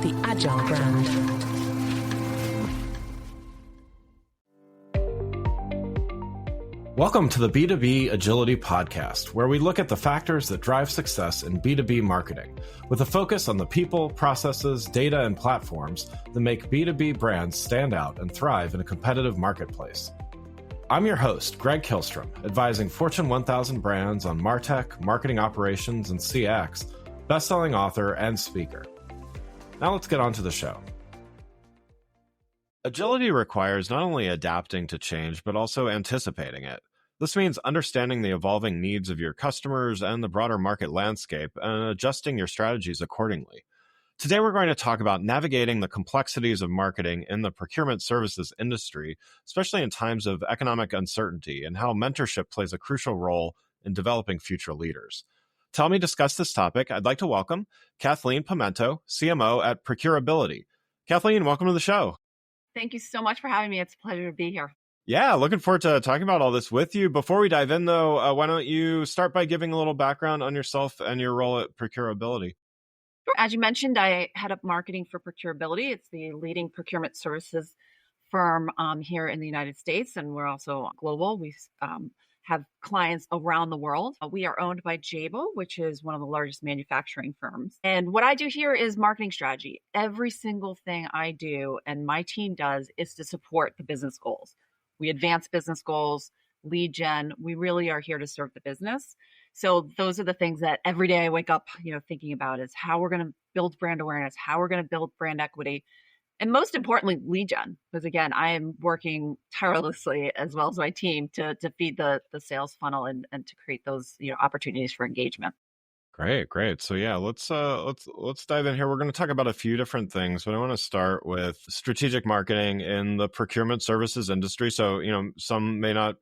the Agile brand. Welcome to the B2B Agility Podcast, where we look at the factors that drive success in B2B marketing, with a focus on the people, processes, data, and platforms that make B2B brands stand out and thrive in a competitive marketplace. I'm your host, Greg Kihlstrom, advising Fortune 1000 brands on MarTech, marketing operations, and CX, best-selling author and speaker. Now let's get on to the show. Agility requires not only adapting to change, but also anticipating it. This means understanding the evolving needs of your customers and the broader market landscape and adjusting your strategies accordingly. Today, we're going to talk about navigating the complexities of marketing in the procurement services industry, especially in times of economic uncertainty, and how mentorship plays a crucial role in developing future leaders. To help me discuss this topic, I'd like to welcome Kathleen Pomento, CMO at ProcureAbility. Kathleen, welcome to the show. Thank you so much for having me. It's a pleasure to be here. Yeah, looking forward to talking about all this with you. Before we dive in, though, why don't you start by giving a little background on yourself and your role at ProcureAbility? As you mentioned, I head up marketing for ProcureAbility. It's the leading procurement services firm here in the United States, and we're also global. We have clients around the world. We are owned by Jabil, which is one of the largest manufacturing firms. And what I do here is marketing strategy. Every single thing I do and my team does is to support the business goals. We advance business goals, lead gen. We really are here to serve the business. So those are the things that every day I wake up, thinking about is how we're going to build brand awareness, how we're going to build brand equity, and most importantly, lead gen. Because again, I am working tirelessly as well as my team to feed the sales funnel and to create those opportunities for engagement. Great. So yeah, let's dive in here. We're going to talk about a few different things, but I want to start with strategic marketing in the procurement services industry. So, some may not,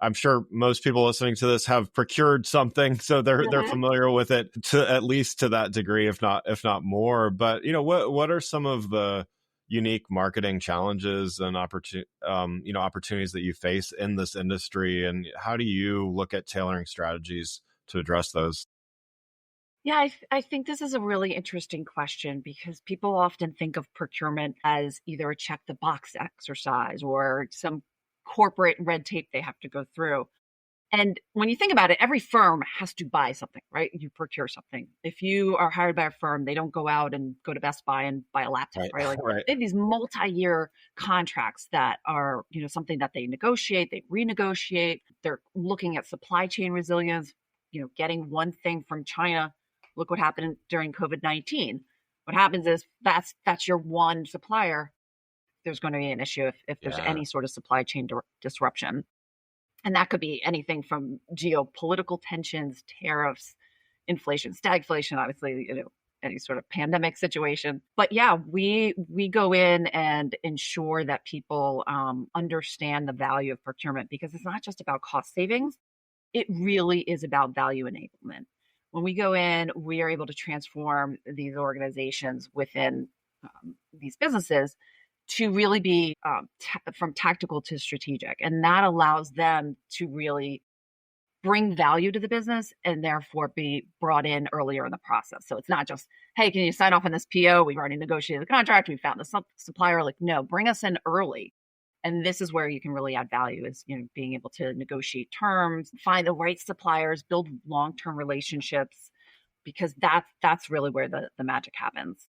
I'm sure most people listening to this have procured something, so they're familiar with it to at least to that degree, if not more. But, what are some of the unique marketing challenges and opportunities that you face in this industry, and how do you look at tailoring strategies to address those? Yeah, I think this is a really interesting question because people often think of procurement as either a check the box exercise or some corporate red tape they have to go through. And when you think about it, every firm has to buy something, right? You procure something. If you are hired by a firm, they don't go out and go to Best Buy and buy a laptop, right? Right. They have these multi-year contracts that are, something that they negotiate, they renegotiate. They're looking at supply chain resilience, getting one thing from China. Look what happened during COVID-19. What happens is that's your one supplier. There's going to be an issue if there's any sort of supply chain disruption. And that could be anything from geopolitical tensions, tariffs, inflation, stagflation, obviously, any sort of pandemic situation. But yeah, we go in and ensure that people understand the value of procurement because it's not just about cost savings. It really is about value enablement. When we go in, we are able to transform these organizations within these businesses to really be from tactical to strategic. And that allows them to really bring value to the business and therefore be brought in earlier in the process. So it's not just, hey, can you sign off on this PO? We've already negotiated the contract. We found the supplier. Like, no, bring us in early. And this is where you can really add value is, being able to negotiate terms, find the right suppliers, build long-term relationships, because that's really where the magic happens.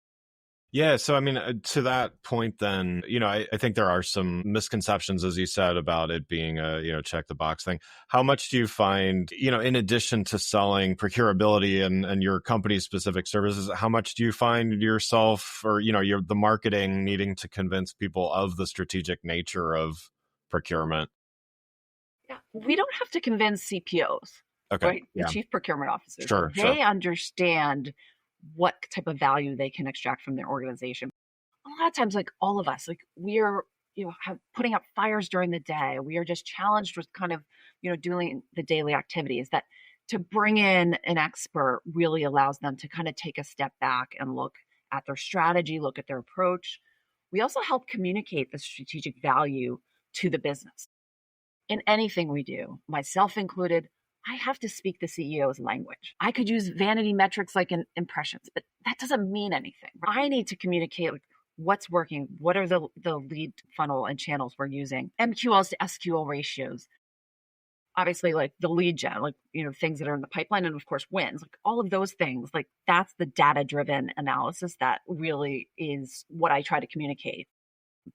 Yeah. So, to that point, then, I think there are some misconceptions, as you said, about it being a, check the box thing. How much do you find, in addition to selling ProcureAbility and your company's specific services, how much do you find yourself or, the marketing needing to convince people of the strategic nature of procurement? Yeah, we don't have to convince CPOs, okay. right? Yeah. The chief procurement officers. Sure. They understand what type of value they can extract from their organization. A lot of times, like all of us, like we're, putting up fires during the day. We are just challenged with kind of, doing the daily activities that to bring in an expert really allows them to kind of take a step back and look at their strategy, look at their approach. We also help communicate the strategic value to the business. In anything we do, myself included, I have to speak the CEO's language. I could use vanity metrics like in impressions, but that doesn't mean anything. I need to communicate like what's working, what are the lead funnel and channels we're using, MQLs to SQL ratios, obviously like the lead gen, like, things that are in the pipeline, and of course wins, like all of those things, like that's the data driven analysis that really is what I try to communicate,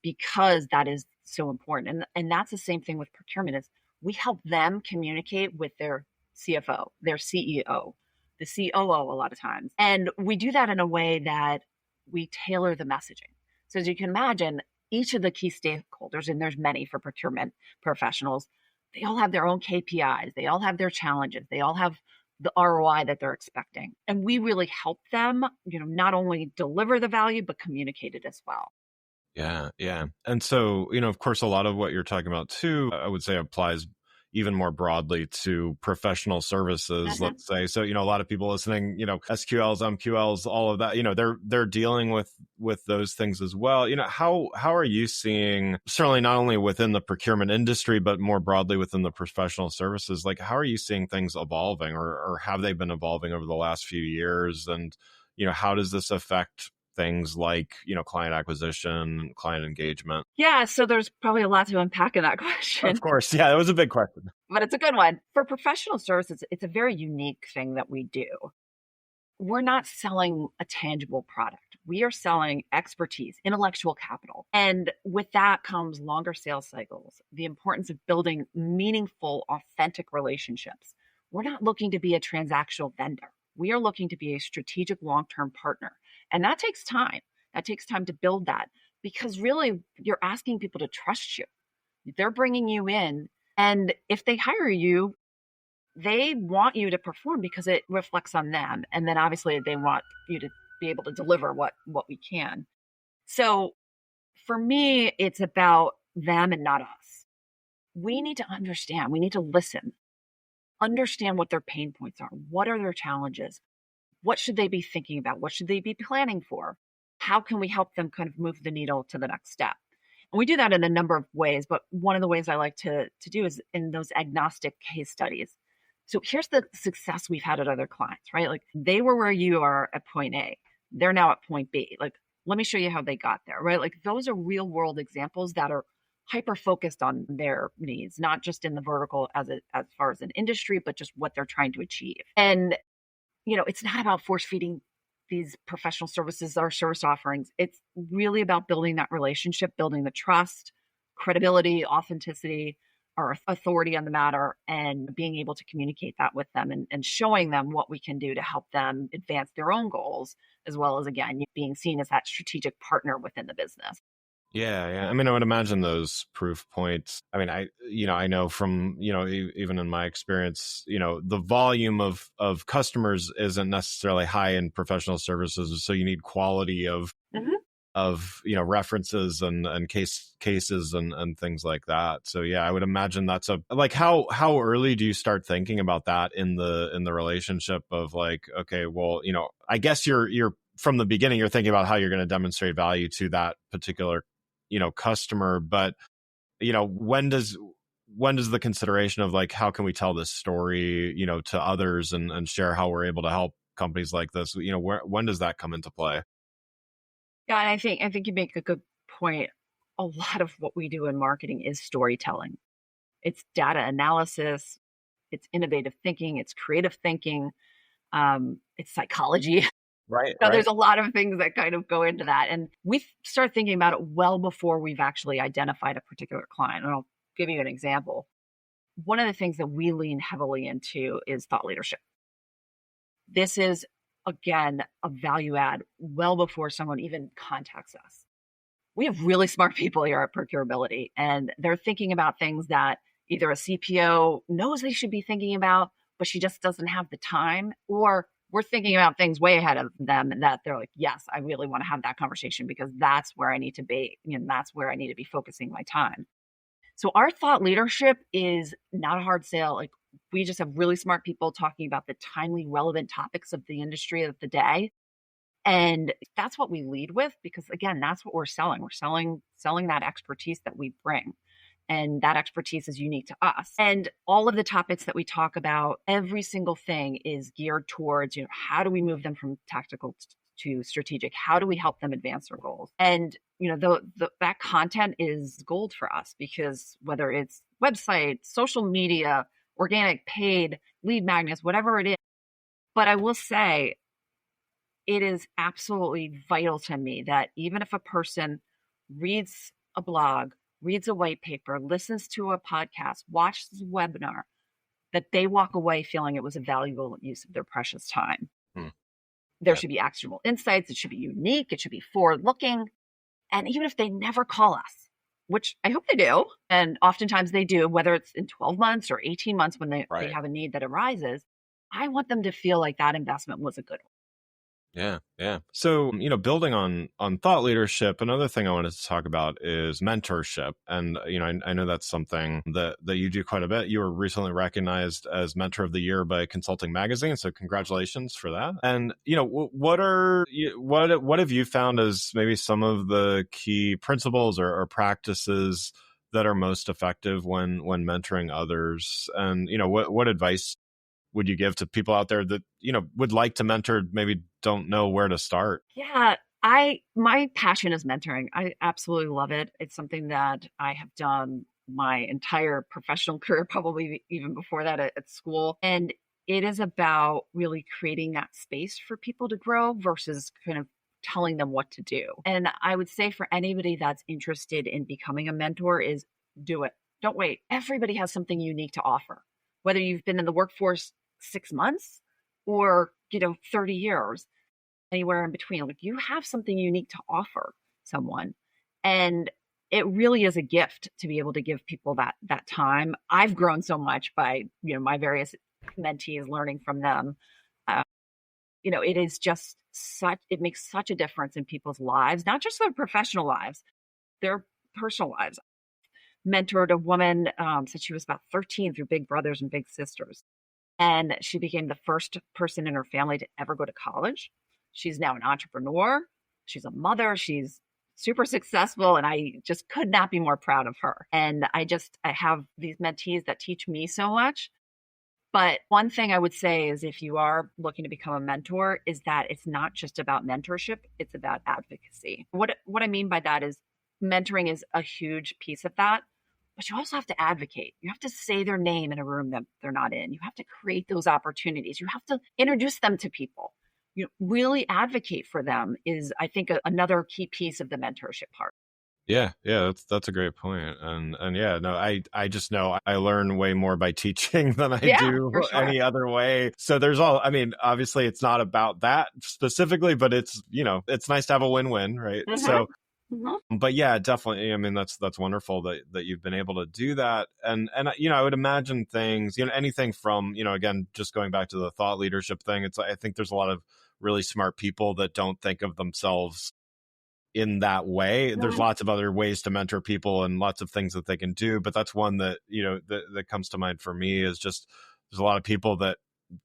because that is so important. And that's the same thing with procurement is we help them communicate with their CFO, their CEO, the COO a lot of times. And we do that in a way that we tailor the messaging. So as you can imagine, each of the key stakeholders, and there's many for procurement professionals, they all have their own KPIs, they all have their challenges, they all have the ROI that they're expecting. And we really help them, not only deliver the value, but communicate it as well. Yeah, yeah. And so, of course, a lot of what you're talking about too, I would say applies even more broadly to professional services, Uh-huh. let's say. So, a lot of people listening, SQLs, MQLs, all of that, they're dealing with those things as well. How are you seeing, certainly not only within the procurement industry, but more broadly within the professional services, like how are you seeing things evolving, or have they been evolving over the last few years? And, how does this affect things like, client acquisition, client engagement? Yeah, so there's probably a lot to unpack in that Of question, course. Yeah, that was a big question. but it's a good one. For professional services, it's a very unique thing that we do. We're not selling a tangible product. We are selling expertise, intellectual capital. And with that comes longer sales cycles, the importance of building meaningful, authentic relationships. We're not looking to be a transactional vendor. We are looking to be a strategic long term partner. And that takes time. That takes time to build that, because really you're asking people to trust you. They're bringing you in. And if they hire you, they want you to perform because it reflects on them. And then obviously they want you to be able to deliver what we can. So for me, it's about them and not us. We need to understand, we need to listen, understand what their pain points are. What are their challenges? What should they be thinking about? What should they be planning for? How can we help them kind of move the needle to the next step? And we do that in a number of ways, but one of the ways I like to do is in those agnostic case studies. So here's the success we've had at other clients, right? Like they were where you are at point A, they're now at point B. Like, let me show you how they got there, right? Like those are real world examples that are hyper focused on their needs, not just in the vertical as far as an industry, but just what they're trying to achieve. And it's not about force feeding these professional services or service offerings. It's really about building that relationship, building the trust, credibility, authenticity, or authority on the matter, and being able to communicate that with them, and showing them what we can do to help them advance their own goals, as well as, again, being seen as that strategic partner within the business. Yeah, yeah. I mean, I would imagine those proof points. I mean, I know from, even in my experience, the volume of customers isn't necessarily high in professional services. So you need quality Mhm. of, references and cases and things like that. So yeah, I would imagine that's like, how early do you start thinking about that in the relationship of like, okay, well, I guess you're from the beginning, you're thinking about how you're going to demonstrate value to that particular customer, but when does the consideration of like how can we tell this story to others and share how we're able to help companies like this, when does that come into play? Yeah, and I think you make a good point. A lot of what we do in marketing is storytelling. It's data analysis, it's innovative thinking, it's creative thinking, it's psychology. Right, So right. there's a lot of things that kind of go into that. And we start thinking about it well before we've actually identified a particular client. And I'll give you an example. One of the things that we lean heavily into is thought leadership. This is, again, a value add well before someone even contacts us. We have really smart people here at ProcureAbility, and they're thinking about things that either a CPO knows they should be thinking about, but she just doesn't have the time, or we're thinking about things way ahead of them and that they're like, yes, I really want to have that conversation because that's where I need to be. That's where I need to be focusing my time. So our thought leadership is not a hard sale. Like we just have really smart people talking about the timely, relevant topics of the industry of the day. And that's what we lead with, because again, that's what we're selling. We're selling that expertise that we bring. And that expertise is unique to us. And all of the topics that we talk about, every single thing is geared towards, how do we move them from tactical to strategic? How do we help them advance their goals? And, that content is gold for us, because whether it's website, social media, organic, paid, lead magnets, whatever it is. But I will say, it is absolutely vital to me that even if a person reads a blog, reads a white paper, listens to a podcast, watches a webinar, that they walk away feeling it was a valuable use of their precious time. Hmm. There should be actionable insights. It should be unique. It should be forward looking. And even if they never call us, which I hope they do, and oftentimes they do, whether it's in 12 months or 18 months when they have a need that arises, I want them to feel like that investment was a good one. Yeah, yeah. So, building on thought leadership, another thing I wanted to talk about is mentorship. And, I know that's something that you do quite a bit. You were recently recognized as Mentor of the Year by Consulting Magazine. So congratulations for that. And, what have you found as maybe some of the key principles or practices that are most effective when mentoring others? And, what advice would you give to people out there that, would like to mentor, maybe don't know where to start? Yeah, my passion is mentoring. I absolutely love it. It's something that I have done my entire professional career, probably even before that at school. And it is about really creating that space for people to grow versus kind of telling them what to do. And I would say for anybody that's interested in becoming a mentor is do it. Don't wait. Everybody has something unique to offer. Whether you've been in the workforce 6 months or, 30 years, anywhere in between, like, you have something unique to offer someone. And it really is a gift to be able to give people that time. I've grown so much by, my various mentees, learning from them. Uh, it is just it makes such a difference in people's lives, not just their professional lives, their personal lives. Mentored a woman since she was about 13 through Big Brothers and Big Sisters. And she became the first person in her family to ever go to college. She's now an entrepreneur. She's a mother. She's super successful. And I just could not be more proud of her. And I have these mentees that teach me so much. But one thing I would say is, if you are looking to become a mentor, is that it's not just about mentorship, it's about advocacy. What I mean by that is, mentoring is a huge piece of that. But you also have to advocate. You have to say their name in a room that they're not in. You have to create those opportunities. You have to introduce them to people. Really advocate for them is, I think, another key piece of the mentorship part. Yeah, that's a great point. And yeah, no, I just know I learn way more by teaching than I Yeah, do for sure. any other way. So obviously it's not about that specifically, but it's, it's nice to have a win-win, right? Mm-hmm. So, Mm-hmm. but yeah, definitely. I mean, that's wonderful that you've been able to do that. And I would imagine things, anything from, again, just going back to the thought leadership thing, I think there's a lot of really smart people that don't think of themselves in that way. There's lots of other ways to mentor people and lots of things that they can do, but that's one that, that comes to mind for me, is just, there's a lot of people that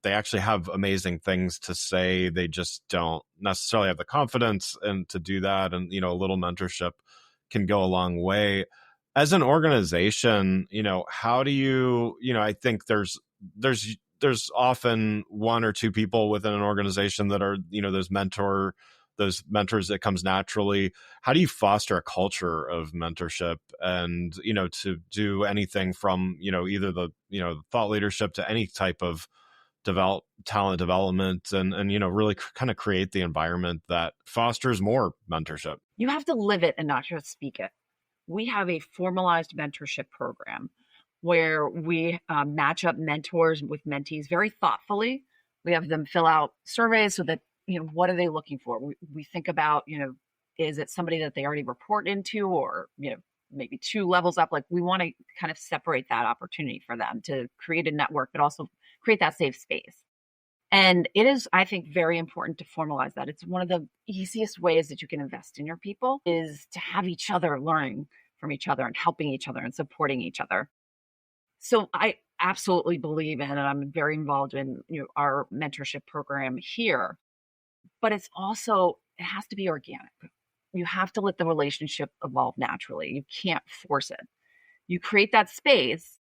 they actually have amazing things to say. They just don't necessarily have the confidence and to do that. And, a little mentorship can go a long way. As an organization, how do you, I think there's often one or two people within an organization that are, those mentors that comes naturally. How do you foster a culture of mentorship and, to do anything from, either the, thought leadership to any type of talent development and, really kind of create the environment that fosters more mentorship? You have to live it and not just speak it. We have a formalized mentorship program where we match up mentors with mentees very thoughtfully. We have them fill out surveys so that, what are they looking for? We think about, is it somebody that they already report into, or, maybe 2 levels up? Like, we want to kind of separate that opportunity for them to create a network, but also create that safe space. And it is, I think, very important to formalize that. It's one of the easiest ways that you can invest in your people, is to have each other learning from each other and helping each other and supporting each other. So I absolutely believe in, and I'm very involved in, our mentorship program here, but it has to be organic. You have to let the relationship evolve naturally. You can't force it. You create that space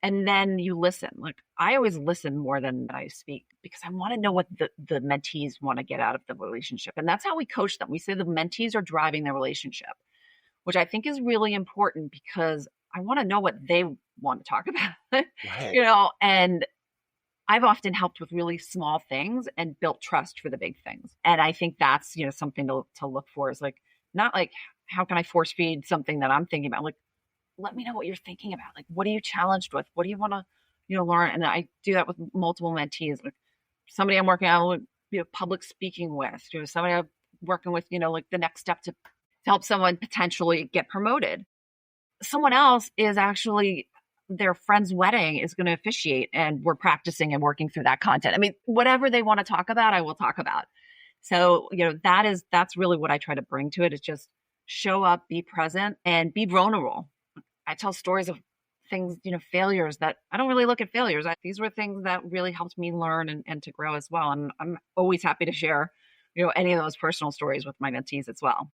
and then you listen. Like I always listen more than I speak because I want to know what the mentees want to get out of the relationship. And that's how we coach them. We say the mentees are driving the relationship, which I think is really important because I want to know what they want to talk about, Right. and I've often helped with really small things and built trust for the big things. And I think that's, something to look for is like, not like, how can I force feed something that I'm thinking about? Like, let me know what you're thinking about. Like, what are you challenged with? What do you want to, learn? And I do that with multiple mentees. Like somebody I'm working on, public speaking with, somebody I'm working with, like the next step to help someone potentially get promoted. Someone else is actually their friend's wedding is going to officiate and we're practicing and working through that content. I mean, whatever they want to talk about, I will talk about. So, that's really what I try to bring to it is just show up, be present and be vulnerable. I tell stories of things, failures that I don't really look at failures. These were things that really helped me learn and to grow as well. And I'm always happy to share, any of those personal stories with my mentees as well.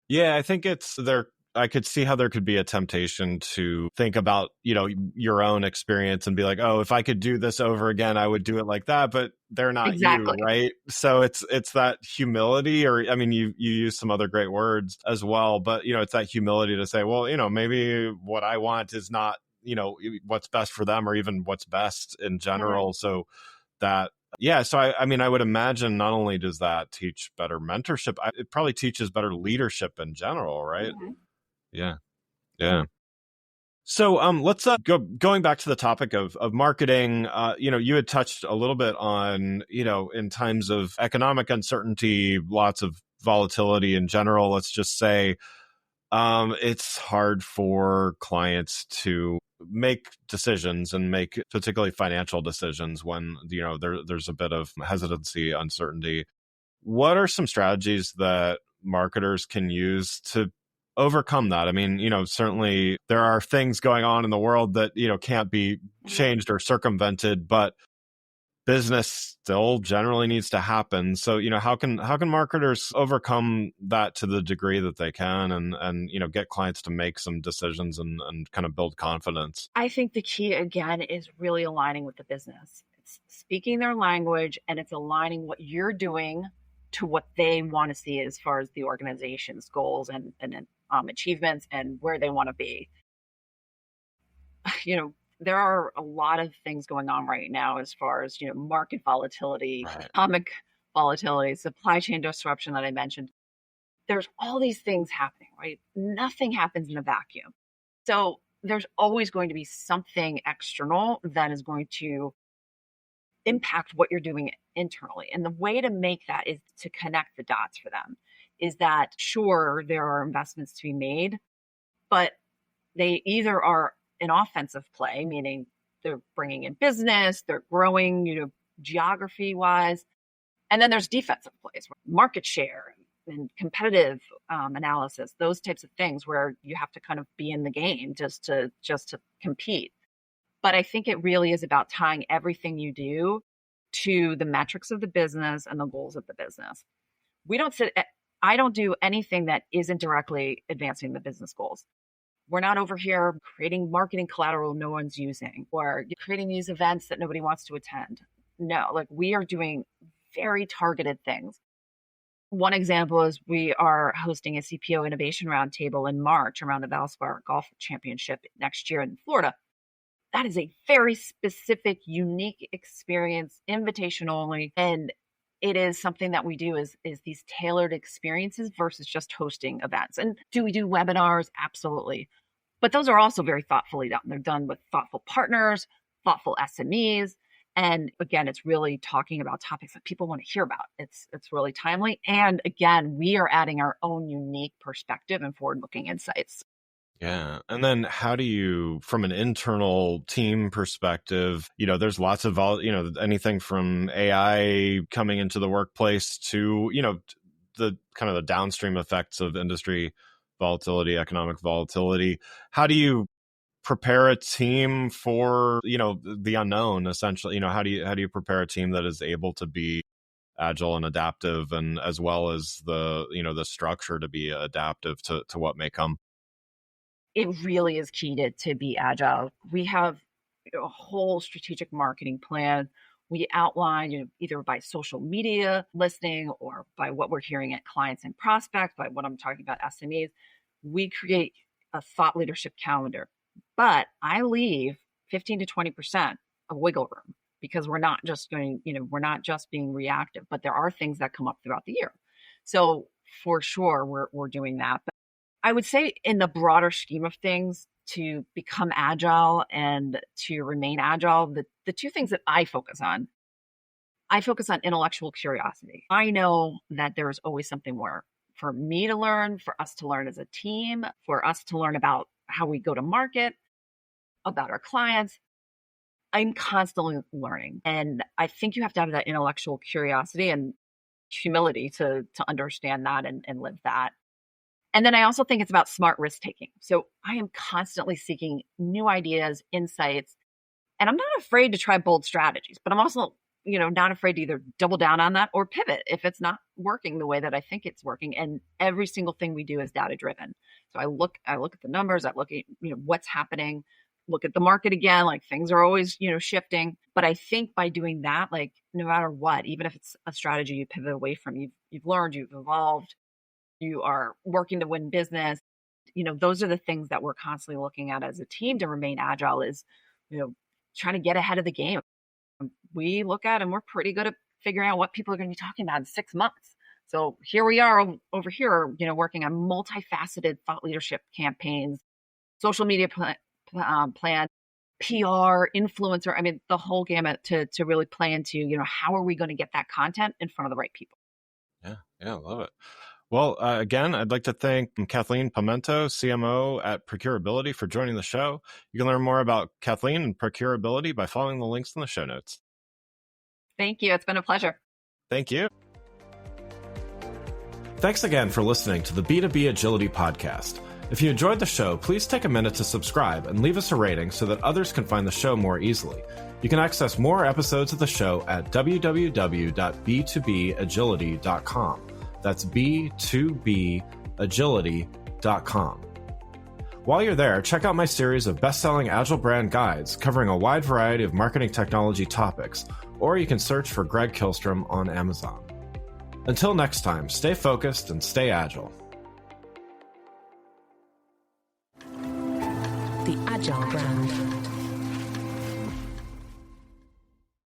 Yeah, I think it's there. I could see how there could be a temptation to think about, your own experience and be like, oh, if I could do this over again, I would do it like that. But they're not you, Exactly. right? So it's that humility, or I mean, you use some other great words as well, but it's that humility to say, well, maybe what I want is not, what's best for them or even what's best in Mm-hmm. general. So that yeah, so I mean, I would imagine not only does that teach better mentorship, it probably teaches better leadership in general, right? Mm-hmm. Yeah, yeah. So let's going back to the topic of marketing. You had touched a little bit on, in times of economic uncertainty, lots of volatility in general. Let's just say it's hard for clients to make decisions and make particularly financial decisions when there's a bit of hesitancy, uncertainty. What are some strategies that marketers can use to overcome that? I mean, certainly there are things going on in the world that can't be Mm-hmm. changed or circumvented, but business still generally needs to happen. So, how can marketers overcome that to the degree that they can, and get clients to make some decisions and kind of build confidence? I think the key again is really aligning with the business. It's speaking their language and it's aligning what you're doing to what they want to see as far as the organization's goals and achievements and where they want to be. You know, there are a lot of things going on right now as far as, market volatility, Right. economic volatility, supply chain disruption that I mentioned. There's all these things happening, right? Nothing happens in a vacuum. So there's always going to be something external that is going to impact what you're doing internally. And the way to make that is to connect the dots for them. Is that sure, there are investments to be made, but they either are an offensive play, meaning they're bringing in business, they're growing, geography wise. And then there's defensive plays, market share and competitive analysis, those types of things where you have to kind of be in the game just to compete. But I think it really is about tying everything you do to the metrics of the business and the goals of the business. We don't sit. I don't do anything that isn't directly advancing the business goals. We're not over here creating marketing collateral no one's using or creating these events that nobody wants to attend. No, like we are doing very targeted things. One example is we are hosting a CPO innovation roundtable in March around the Valspar Golf Championship next year in Florida. That is a very specific, unique experience, invitation only. And it is something that we do is these tailored experiences versus just hosting events. And do we do webinars? Absolutely. But those are also very thoughtfully done. They're done with thoughtful partners, thoughtful SMEs. And again, it's really talking about topics that people want to hear about. It's really timely. And again, we are adding our own unique perspective and forward-looking insights. Yeah. And then how do you, from an internal team perspective, there's lots of, anything from AI coming into the workplace to, the kind of the downstream effects of industry volatility, economic volatility. How do you prepare a team for, the unknown essentially? How do you prepare a team that is able to be agile and adaptive, and as well as the structure to be adaptive to what may come? It really is key to be agile. We have a whole strategic marketing plan. We outline, either by social media listening or by what we're hearing at clients and prospects, by what I'm talking about SMEs. We create a thought leadership calendar, but I leave 15 to 20% of wiggle room because we're not just being reactive, but there are things that come up throughout the year. So for sure, we're doing that. But I would say in the broader scheme of things, to become agile and to remain agile, the two things that I focus on intellectual curiosity. I know that there's always something more for me to learn, for us to learn as a team, for us to learn about how we go to market, about our clients. I'm constantly learning. And I think you have to have that intellectual curiosity and humility to understand that and live that. And then I also think it's about smart risk taking. So I am constantly seeking new ideas, insights, and I'm not afraid to try bold strategies, but I'm also, not afraid to either double down on that or pivot if it's not working the way that I think it's working. And every single thing we do is data driven. So I look at the numbers, I look at, what's happening, look at the market again, like things are always, shifting. But I think by doing that, like no matter what, even if it's a strategy you pivot away from, you've learned, you've evolved, you are working to win business. Those are the things that we're constantly looking at as a team to remain agile is, trying to get ahead of the game. We look at and we're pretty good at figuring out what people are going to be talking about in 6 months. So here we are over here, working on multifaceted thought leadership campaigns, social media plan, PR, influencer. I mean, the whole gamut to really play into, how are we going to get that content in front of the right people? Yeah, I love it. Well, again, I'd like to thank Kathleen Pomento, CMO at ProcureAbility, for joining the show. You can learn more about Kathleen and ProcureAbility by following the links in the show notes. Thank you. It's been a pleasure. Thank you. Thanks again for listening to the B2B Agility Podcast. If you enjoyed the show, please take a minute to subscribe and leave us a rating so that others can find the show more easily. You can access more episodes of the show at www.b2bagility.com. That's b2bagility.com. While you're there, check out my series of best-selling Agile brand guides covering a wide variety of marketing technology topics, or you can search for Greg Kihlstrom on Amazon. Until next time, stay focused and stay agile. The Agile brand.